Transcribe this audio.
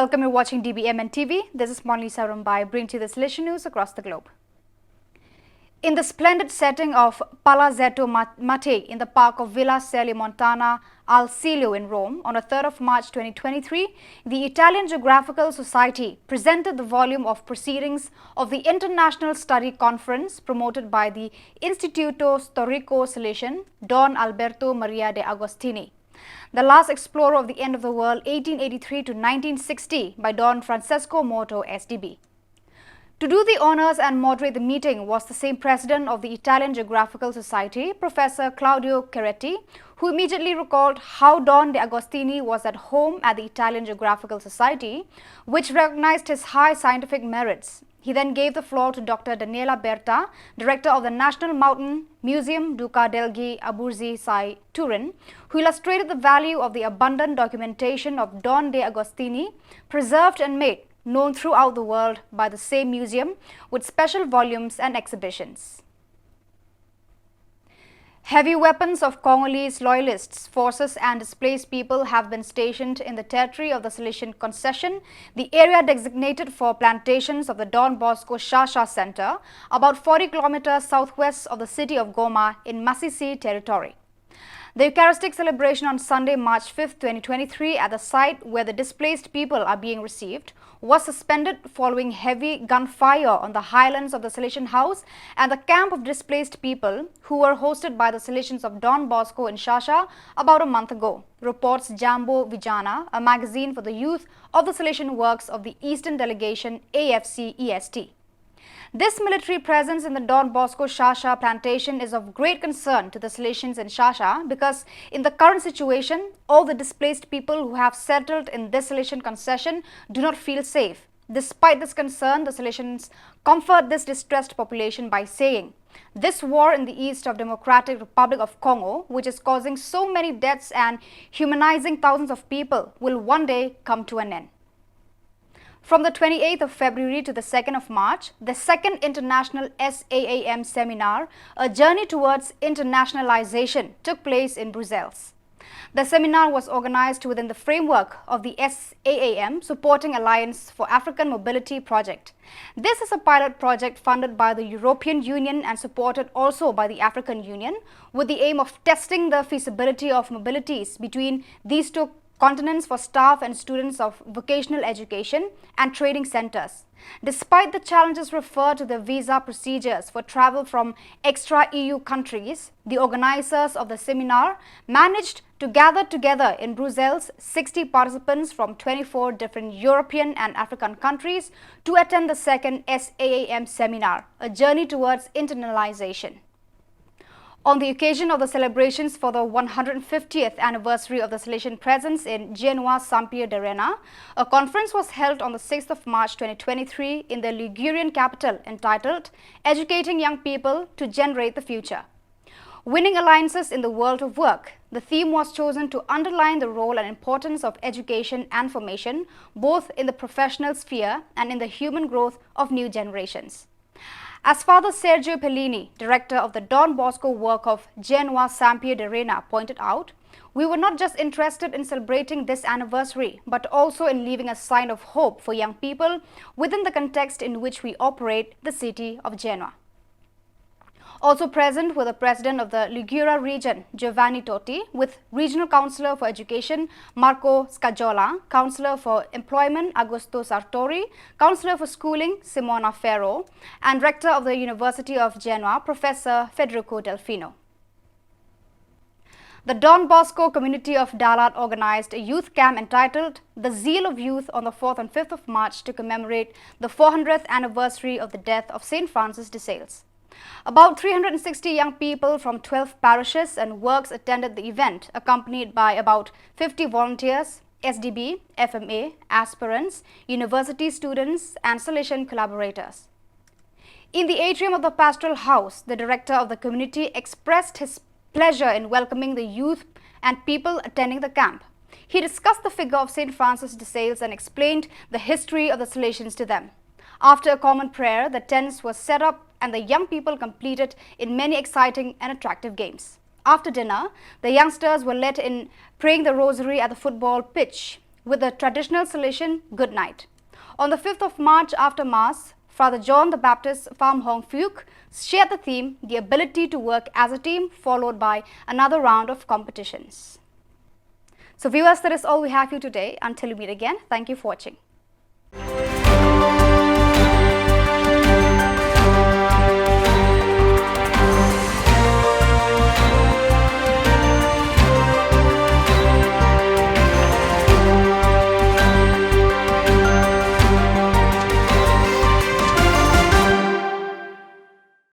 Welcome, you're watching DBMN TV. This is Monlisa Rumbai, bringing to you the Salesian news across the globe. In the splendid setting of Palazzetto Mattei in the park of Villa Montana al Celio in Rome on the 3rd of March 2023, the Italian Geographical Society presented the volume of proceedings of the International Study Conference promoted by the Istituto Storico Salesian Don Alberto Maria de Agostini, the last explorer of the end of the world 1883 to 1960 by Don Francesco Moto SDB. To do the honours and moderate the meeting was the same president of the Italian Geographical Society, Professor Claudio Cheretti, who immediately recalled how Don de Agostini was at home at the Italian Geographical Society, which recognized his high scientific merits. He then gave the floor to Dr. Daniela Berta, director of the National Mountain Museum Duca degli Abruzzi Sai, Turin, who illustrated the value of the abundant documentation of Don de Agostini, preserved and made known throughout the world by the same museum with special volumes and exhibitions. Heavy weapons of Congolese loyalists, forces and displaced people have been stationed in the territory of the Salesian concession, the area designated for plantations of the Don Bosco Shasha Center, about 40 kilometers southwest of the city of Goma in Masisi territory. The Eucharistic celebration on Sunday, March 5, 2023 at the site where the displaced people are being received was suspended following heavy gunfire on the highlands of the Salesian House and the camp of displaced people who were hosted by the Salesians of Don Bosco in Shasha about a month ago, reports Jambo Vijana, a magazine for the youth of the Salesian Works of the Eastern Delegation AFC-EST. This military presence in the Don Bosco Shasha plantation is of great concern to the Salesians in Shasha because in the current situation, all the displaced people who have settled in this Salesian concession do not feel safe. Despite this concern, the Salesians comfort this distressed population by saying, "This war in the east of Democratic Republic of Congo, which is causing so many deaths and humanizing thousands of people, will one day come to an end." From the 28th of February to the 2nd of March, the second International SAAM seminar, A Journey Towards Internationalization, took place in Brussels. The seminar was organized within the framework of the SAAM Supporting Alliance for African Mobility project. This is a pilot project funded by the European Union and supported also by the African Union, with the aim of testing the feasibility of mobilities between these two continents for staff and students of vocational education and training centers. Despite the challenges referred to the visa procedures for travel from extra-EU countries, the organizers of the seminar managed to gather together in Brussels 60 participants from 24 different European and African countries to attend the second SAAM seminar, A Journey Towards Internationalization. On the occasion of the celebrations for the 150th anniversary of the Salesian presence in Genoa San Pier d'Arena, a conference was held on the 6th of March 2023 in the Ligurian capital entitled Educating Young People to Generate the Future. Winning Alliances in the World of Work. The theme was chosen to underline the role and importance of education and formation, both in the professional sphere and in the human growth of new generations. As Father Sergio Pellini, director of the Don Bosco work of Genoa San Pier d'Arena, pointed out, we were not just interested in celebrating this anniversary, but also in leaving a sign of hope for young people within the context in which we operate the city of Genoa. Also present were the president of the Liguria region, Giovanni Totti, with regional councillor for education, Marco Scagiola, councillor for employment, Augusto Sartori, councillor for schooling, Simona Ferro, and rector of the University of Genoa, Professor Federico Delfino. The Don Bosco community of Dalat organized a youth camp entitled The Zeal of Youth on the 4th and 5th of March to commemorate the 400th anniversary of the death of St. Francis de Sales. About 360 young people from 12 parishes and works attended the event, accompanied by about 50 volunteers, SDB, FMA, aspirants, university students and Salesian collaborators. In the atrium of the pastoral house, the director of the community expressed his pleasure in welcoming the youth and people attending the camp. He discussed the figure of St. Francis de Sales and explained the history of the Salesians to them. After a common prayer, the tents were set up and the young people competed in many exciting and attractive games. After dinner, the youngsters were led in praying the rosary at the football pitch. with the traditional Salesian good night. On the 5th of March after Mass, Father John the Baptist Pham Hong Phuc shared the theme, the ability to work as a team, followed by another round of competitions. So viewers, that is all we have for you today. Until we meet again, thank you for watching.